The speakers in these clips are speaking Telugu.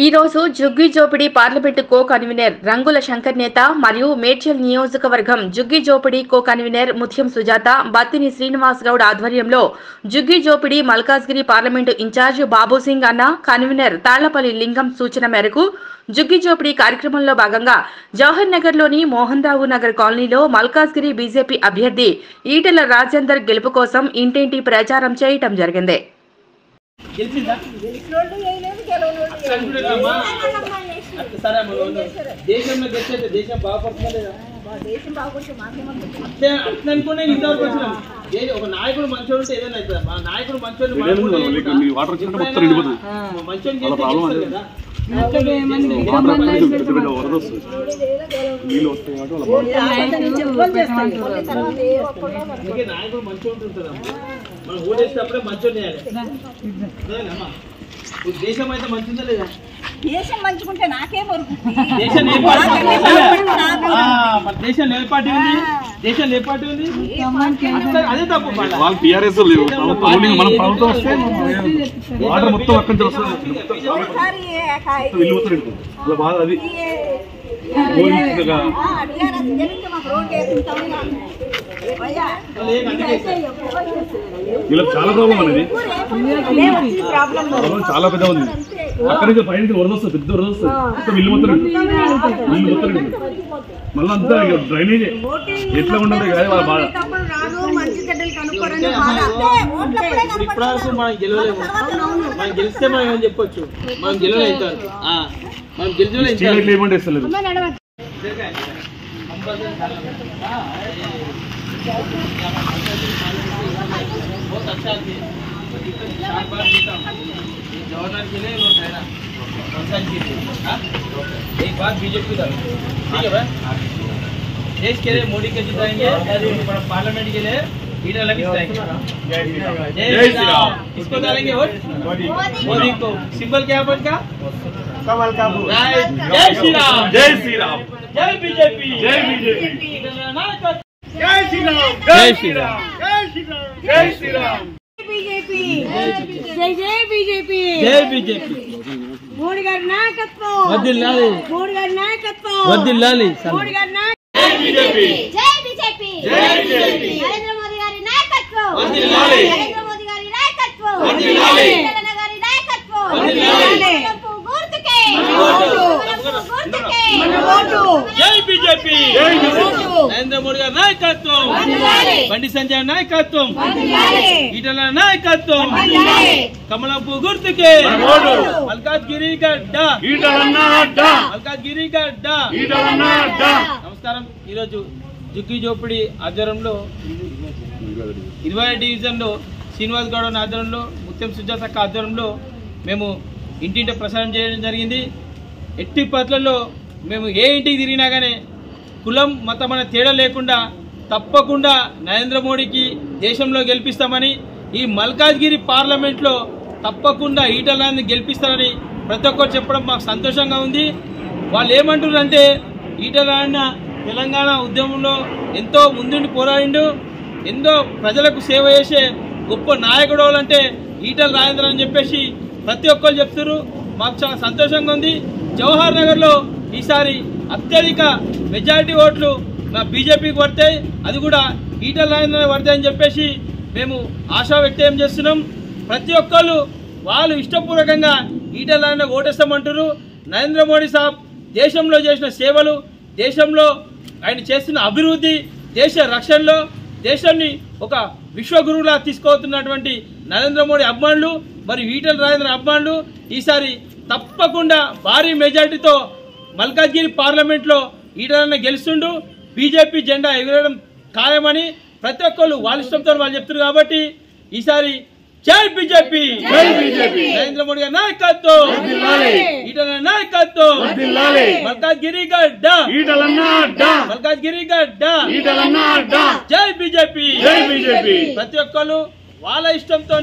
ఈ రోజు జుగ్గి జోపిడి పార్లమెంటు కో కన్వీనర్ రంగుల శంకర్ నేత మరియు మేడ్చల్ నియోజకవర్గం జుగ్గి జోపిడి కో కన్వీనర్ ముత్యం సుజాత బత్తిని శ్రీనివాస్ గౌడ్ ఆధ్వర్యంలో జుగ్గి జోపిడి మల్కాజ్గిరి పార్లమెంటు ఇన్ఛార్జ్ బాబు సింగ్ అన్న కన్వీనర్ తాళ్లపల్లి లింగం సూచన మేరకు జుగ్గి జోపిడి కార్యక్రమంలో భాగంగా జవహర్ నగర్ లోని మోహన్ రావు నగర్ కాలనీలో మల్కాజ్గిరి బీజేపీ అభ్యర్థి ఈటెల రాజేందర్ గెలుపు కోసం ఇంటింటి ప్రచారం చేయటం జరిగింది. దేశంలో గెలిచేది దేశం బాగుపడుతుందా అనుకునే ఇంతవరకు వచ్చినాం. ఒక నాయకుడు మంచోడు ఉంటే ఏదైనా అవుతుంది. మా నాయకుడు మంచోడు కదా నాయకుడు మంచిగా ఉంటుంటారు. మనం ఓటేసేటప్పుడే మంచోడు చేయాలి. దేశం అయితే మంచిదా లేదా? దేశం మంచుకుంటే నాకేం దేశం ఏ పార్టీ ఉంది? దేశం ఏ పార్టీ ఉంది? అదే తప్పు. వాళ్ళు టీఆర్ఎస్ మనం ప్రభుత్వం వస్తే వాటర్ మొత్తం అక్కడి నుంచి వస్తుంది. బాధ అది వీళ్ళకి చాలా ప్రాబ్లం అనేది చాలా పెద్ద ఉంది. అక్కడి నుంచి పైన వరద వస్తుంది, పెద్ద వరద వస్తుంది. మొత్తం ఇల్లు మొత్తం మళ్ళీ అంతా డ్రైనేజే ఎట్లా ఉండదు కదా వాళ్ళ బాధ. ఇప్పటివరకు మనం గెలవలేము. మనం గెలిస్తే మనం ఏమని చెప్పొచ్చు, మనం గెలవలేదు. మనం గెలిచలేదు ఏమంటే ఇస్తలేదు. बहुत अच्छा थी। 4 बार जीता गवर्नर के लिए वो है ना पंचायत के लिए। एक बार बीजेपी का ठीक है भाई। देश के लिए मोदी के जिताएंगे, पार्लियामेंट के लिए ईटा लगी जिताएंगे। जय श्री राम। इसको डालेंगे वोट मोदी को। सिंबल क्या है का? कमल का फूल। जय श्री राम, जय श्री राम, जय बीजेपी, जय बीजेपी, जय श्री राम, जय श्री राम, जय श्री राम, जय श्री राम, बीजेपी, जय जय बीजेपी, जय बीजेपी। मोदी गारी नायकत्వం వదిల్లాలి, मोदी गारी नायकत्వం వదిల్లాలి, मोदी गारी जय बीजेपी, जय बीजेपी, जय बीजेपी, नरेंद्र मोदी गारी नायकत्వం వదిల్లాలి, नरेंद्र मोदी गारी नायकत्వం వదిల్లాలి, తెలంగాణ గారి నాయకత్వం వదిల్లాలి, గుర్తుకే గుర్తుకే जय बीजेपी, जय बीजेपी, नरेंद्र मोदी గారి నాయకత్వం వదిల్లాలి, బండి సంజయ్ నాయకత్వం వదిల్లాలి, ఈటల నాయకత్వం వదిల్లాలి, కమలంపు గుర్తుకే మల్కాజ్గిరి గడ్డ, ఈటలన్న అడ్డ, మల్కాజ్గిరి గడ్డ, ఈటలన్న అడ్డ. నమస్కారం. ఈరోజు జుగ్గి జోపిడి ఆధ్వర్యంలో 20 డివిజన్లో శ్రీనివాస్ గౌడ్ ఆధ్వర్యంలో ముత్యం సుజాత ఆధ్వర్యంలో మేము ఇంటింటి ప్రసారం చేయడం జరిగింది. ఎట్టి పట్లలో మేము ఏ ఇంటికి తిరిగినా కానీ కులం మతం అనే తేడా లేకుండా తప్పకుండా నరేంద్ర మోడీకి దేశంలో గెలిపిస్తామని, ఈ మల్కాజ్గిరి పార్లమెంట్లో తప్పకుండా ఈటలాన్ని గెలిపిస్తారని ప్రతి ఒక్కరు చెప్పడం మాకు సంతోషంగా ఉంది. వాళ్ళు ఏమంటున్నారంటే ఈటల అన్న తెలంగాణ ఉద్యమంలో ఎంతో ముందుండి పోరాడిండు, ఎంతో ప్రజలకు సేవ చేసే గొప్ప నాయకుడు అంటే ఈటల రాజేంద్ర అని చెప్పేసి ప్రతి ఒక్కరు చెప్తున్నారు. మాకు చాలా సంతోషంగా ఉంది. జవహర్ నగర్లో ఈసారి అత్యధిక మెజారిటీ ఓట్లు మా బీజేపీకి పడతాయి, అది కూడా ఈటల రాజేంద్ర పడతాయని చెప్పేసి మేము ఆశా వ్యక్తం చేస్తున్నాం. ప్రతి ఒక్కళ్ళు వాళ్ళు ఇష్టపూర్వకంగా ఈటల రాజేంద్ర ఓటేస్తామంటారు. నరేంద్ర మోడీ సాబ్ దేశంలో చేసిన సేవలు, దేశంలో ఆయన చేస్తున్న అభివృద్ధి, దేశ రక్షణలో దేశాన్ని ఒక విశ్వగురువులా తీసుకోతున్నటువంటి నరేంద్ర మోడీ అభిమానులు మరియు ఈటల రాజేంద్ర అభిమానులు ఈసారి తప్పకుండా భారీ మెజార్టీతో మల్కాజ్గిరి పార్లమెంట్లో ఈటలన్న గెలుస్తుండు. బీజేపీ జెండా ఎగరడం ఖాయమని ప్రతి ఒక్కళ్ళు వాళ్ళ ఇష్టంతో వాళ్ళు చెప్తున్నారు. కాబట్టి ఈసారి జై బీజేపీ, జై బీజేపీ, నరేంద్ర మోడీ గారి నాయకత్వం, ఈటల నాయకత్వం, మల్కాజ్గిరి గడ్డ, ఈటలన్న అడ్డ, మల్కాజ్గిరి గడ్డ, ఈటలన్న అడ్డ. జై బీజేపీ, జై బీజేపీ. ప్రతి ఒక్కళ్ళు వాళ్ళ ఇష్టంతో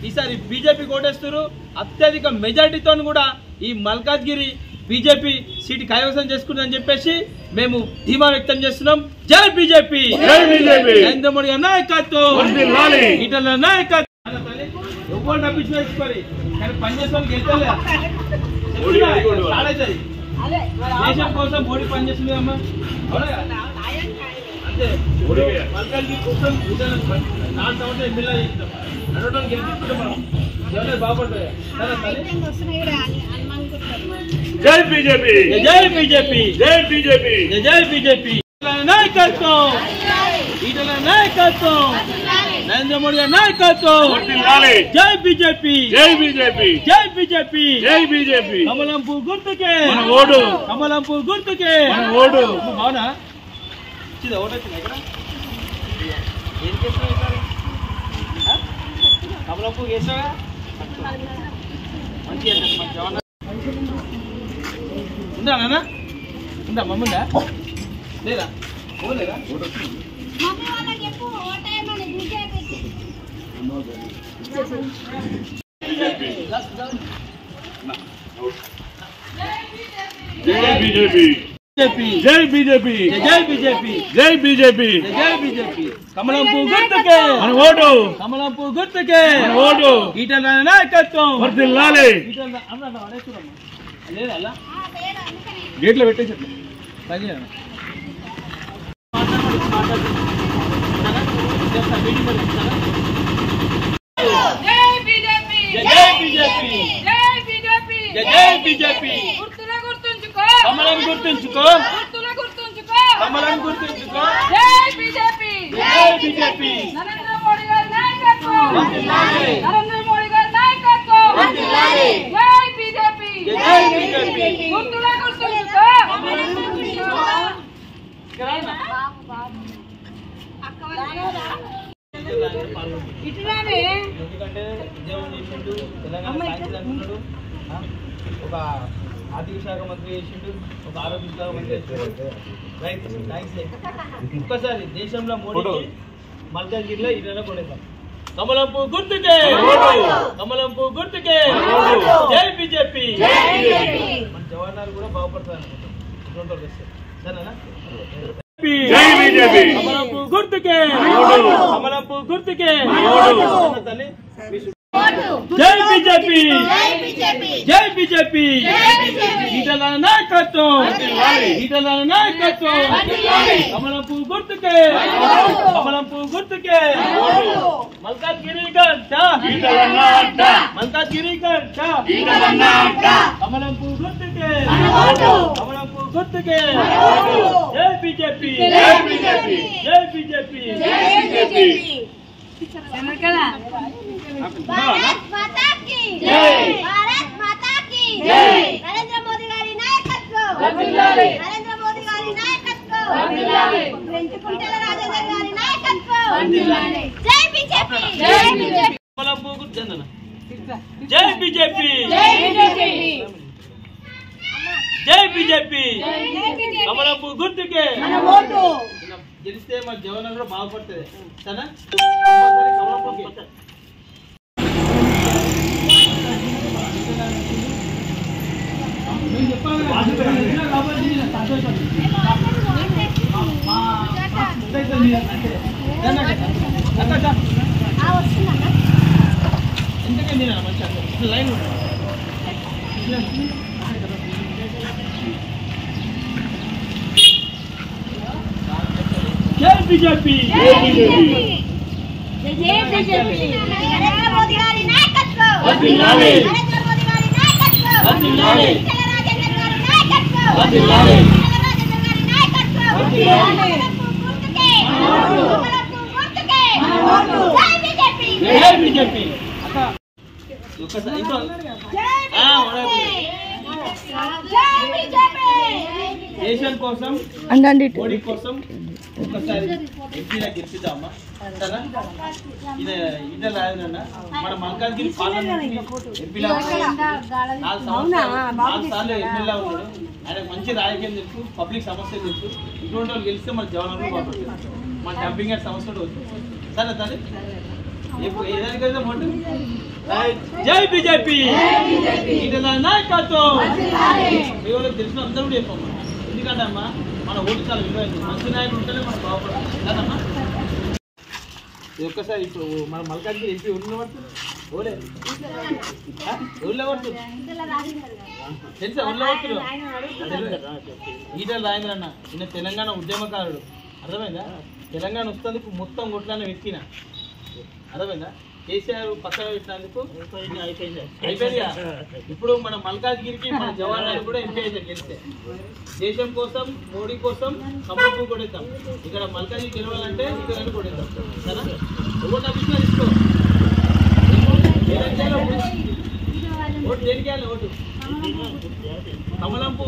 ఈసారి బీజేపీ ఓటేస్తారు. అత్యధిక మెజార్టీతో కూడా ఈ మల్కాజ్గిరి బీజేపీ సీటు కైవసం చేసుకుంటుందని చెప్పేసి మేము ధీమా వ్యక్తం చేస్తున్నాం. జై బీజేపీ, జై బీజేపీ, నరేంద్ర మోడీ నాయకత్వం, ఈటల నాయకత్వం. ఫుట్బాల్ డబ్బిచ్చి వేసుకోవాలి కానీ పనిచేసుకోవాలి గెలుతుంది దేశం కోసం మోడీ పనిచేస్తుంది అమ్మా అంతే మల్కాజ్గిరి కోసం 4 సంవత్సరాలు ఎమ్మెల్యే చేస్తాం అడగడానికి గెలిపించుకుంటాం మనం ఎవరైనా బాగుపడతాయి జై బీజేపీ జై బీజేపీ జై బీజేపీ జై బీజేపీ నాయకత్వం ఈటల నాయకత్వం నరేంద్ర మోడీ గారి నాయకత్వం జై బీజేపీ జై బీజేపీ జై బీజేపీ జై బీజేపీ కమలం పువ్వు గుర్తుకే మన ఓటు కమలం పువ్వు గుర్తుకే మన ఓటు అవునా వచ్చిందా ఓటు వచ్చిందా ఇక్కడ ఏం చేస్తున్నావు ఈసారి కమలం పువ్వు వేసావా మంచిగా ఉందా నాన్న ఉందా మమ్ముందా లేదా పోలేదా మమ్మీ వాళ్ళకి చెప్పు ఓటేయమని బీజేపీకి జై బీజేపీ జై బీజేపీ జై బీజేపీ జై బీజేపీ జై బీజేపీ కమలం పువ్వు గుర్తుకే మన ఓటు కమలం పువ్వు గుర్తుకే మన ఓటు ఈటల నాయకత్వం వర్ధిల్లాలి లేదా అలా గేట్లో పెట్టేసి పని జై బీజేపీ జై బీజేపీ జై బీజేపీ జై బీజేపీ గుర్తుంచుకో కమలం గుర్తుంచుకో గుర్తుంచుకో కమలం గుర్తుంచుకో జై బీజేపీ జై బీజేపీ నరేంద్ర మోడీ గారి నాయకత్వం వర్ధిల్లాలి. నరేంద్ర మోడీ గారి నాయకత్వం వర్ధిల్లాలి. జై బీజేపీ జై బీజేపీ గుర్తుంచుకో ఇటురానే ఎందుకంటే ఉద్యోగం చేసిండు తెలంగాణ సాయంత్రం అంటున్నాడు ఒక ఆర్థిక శాఖ మంత్రి చేసిండు ఒక ఆరోగ్య శాఖ మంత్రి చేసిండు రైట్ థ్యాంక్స్ ఒక్కసారి దేశంలో మోడీకి మల్కాజ్గిరిలో ఇరవై కొడేద్దాం కమలం పువ్వు గుర్తుకే కమలం పువ్వు గుర్తుకే జై బీజేపీ మన జవాహర్ కూడా బాగుపడతారు అనుకుంటాం సరేనా జై బీజేపీ కమలం పువ్వు గుర్తుకే కమలం పువ్వు గుర్తుకే తల్లి జై బీజేపీ జై బీజేపీ ఈటల నాయకత్వం ఈటల నాయకత్వం కమలం పువ్వు గుర్తుకే కమలం పువ్వు గుర్తుకే మల్కాజ్గిరి గడ్డ మల్కాజ్గిరి గడ్డ కమలం పువ్వు గుర్తుకే కమలం పువ్వు గుర్తుకే జై బీజేపీ జై బీజేపీ జై బీజేపీ भारत माता की जय भारत माता की जय नरेंद्र मोदी गारी नायकत्व వర్ధిల్లాలి नरेंद्र मोदी गारी नायकत्व వర్ధిల్లాలి వెంకటకుంటల రాజేంద్ర గారి నాయకత్వం వర్ధిల్లాలి జై బీజేపీ జై బీజేపీ కమలం పువ్వు గుర్తు జై బీజేపీ జై బీజేపీ జై బీజేపీ కమలం పువ్వు గుర్తుకే మన ఓటు గెలిస్తే మన జవాన్ కూడా బాగుపడుతుంది సరేనా కంపల్సరీ కమలం పువ్వుకే. నేను చెప్పాను కదా, కాబట్టి నేను సంతోషం. ఎందుకంటే నేను మంచిగా లైన్ జై బీజేపీ జై బీజేపీ జై బీజేపీ నరేంద్ర మోదీ గారి నాయకత్వం వర్ధిల్లాలి. నరేంద్ర మోదీ గారి నాయకత్వం వర్ధిల్లాలి. ఈటల రాజేంద్ర గారి నాయకత్వం వర్ధిల్లాలి. ఈటల రాజేంద్ర గారి నాయకత్వం వర్ధిల్లాలి. కమలం పువ్వు గుర్తుకే గుర్తుకే జై బీజేపీ జై బీజేపీ అక్క ఒక్కసారి ఇంకో జై బీజేపీ దేశం కోసం మోడీ కోసం ఒక్కసారి ఎంపీలా గెలిపిద్దామా సరేనా ఇది ఇదే రాజన్న మన మల్కాజ్గిరి పార్లమెంట్ ఎంపీలా 4 సార్లు ఎమ్మెల్యే ఉన్నాడు ఆయన మంచి రాజకీయం తెలుసు పబ్లిక్ సమస్యలు తెలుసు ఇటువంటి వాళ్ళు గెలిస్తే మన జవాన్లు బాగుంటుంది మన డంపింగ్ యార్డ్ సమస్య కూడా వస్తుంది సరే తల్లి ఏదానికైతే మొట్టు జై బీజేపీ ఈటల నాయకత్వం మీ వాళ్ళకి తెలిసిన అందరూ కూడా చెప్పమ్మా ఎందుకంటే అమ్మా మన ఓటు చాలా విలువైంది మంచి నాయకులు ఉంటేనే మనం బాగుపడాలి కదమ్మా ఇది ఒక్కసారి ఇప్పుడు మన మల్కాజ్గిరి ఎంపీ ఉన్న పడుతుంది ఊళ్ళో తెలుసా ఊళ్ళో ఈటల రాజేంద్ర అన్న ఈయన తెలంగాణ ఉద్యమకారుడు అర్థమైందా తెలంగాణ వస్తేందుకు మొత్తం కొట్లాన్ని వెతికిన అర్థమైందా కేసీఆర్ పక్కన పెట్టినందుకు అయిపోయిందిగా ఇప్పుడు మన మల్కాజ్గిరికి మన జవాన్లు కూడా ఎంపీ అయితే గెలిస్తే దేశం కోసం మోడీ కోసం కమలపు కొడేద్దాం ఇక్కడ మల్కాజ్గిరి గెలవాలంటే ఇక్కడ కొడేద్దాం సరే ఓటు అభిప్రాయం తీసుకో ఓటు దేనికి వెళ్ళాలి ఓటు కమలంపు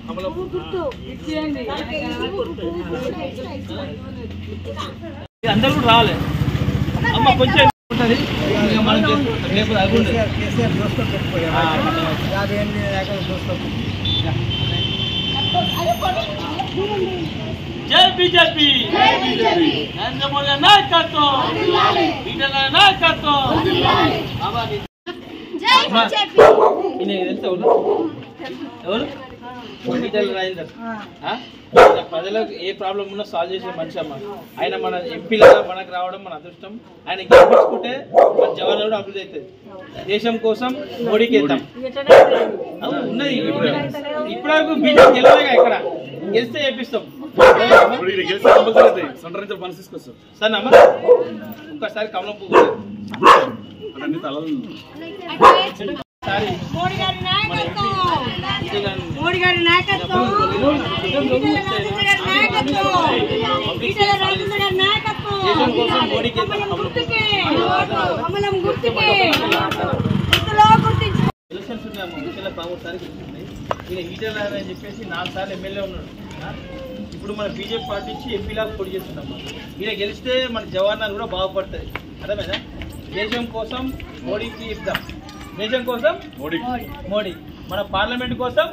కమలంపు అందరూ కూడా రావాలి అమ్మ కొంచెం ఉంటుంది రేపు జై బీజేపీ నరేంద్ర మోడీ నాయకత్వం ఈటల నాయకత్వం తెలుసా ఎవరు ఈటల రాజేందర్ ప్రజలకు ఏ ప్రాబ్లం ఉన్నా సాల్వ్ చేసే మనిషి అమ్మ ఆయన మన ఎంపీలుగా మనకు రావడం మన అదృష్టం ఆయన గెలిపించుకుంటే మన జవాన్లు కూడా అభివృద్ధి అవుతుంది దేశం కోసం మోడీకి ఇద్దాం ఉన్నది ఇప్పటివరకు బీజేపీ గెలవలేగా ఇక్కడ గెలిస్తే చేపిస్తాం సార్ అమ్మ ఒక్కసారి కమలం పువ్వు మోడీ గారి నాయకత్వం ఎలక్షన్స్ ఉన్నాము ఈటల 13 తారీఖు ఈయన ఈటల అని చెప్పేసి 4 సార్లు ఎమ్మెల్యే ఉన్నాడు ఇప్పుడు మన బీజేపీ పార్టీ నుంచి ఎంపీలాగా పోటీ చేస్తున్నాము ఈయన గెలిస్తే మన జవాన్లు కూడా బాగుపడుతుంది అర్థమైనా దేశం కోసం మోడీకి ఇద్దాం దేశం కోసం మోడీ మన పార్లమెంట్ కోసం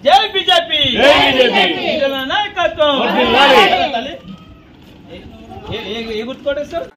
జై బీజేపీ నాయకత్వం ఏ గుర్తుకోటేస్తారు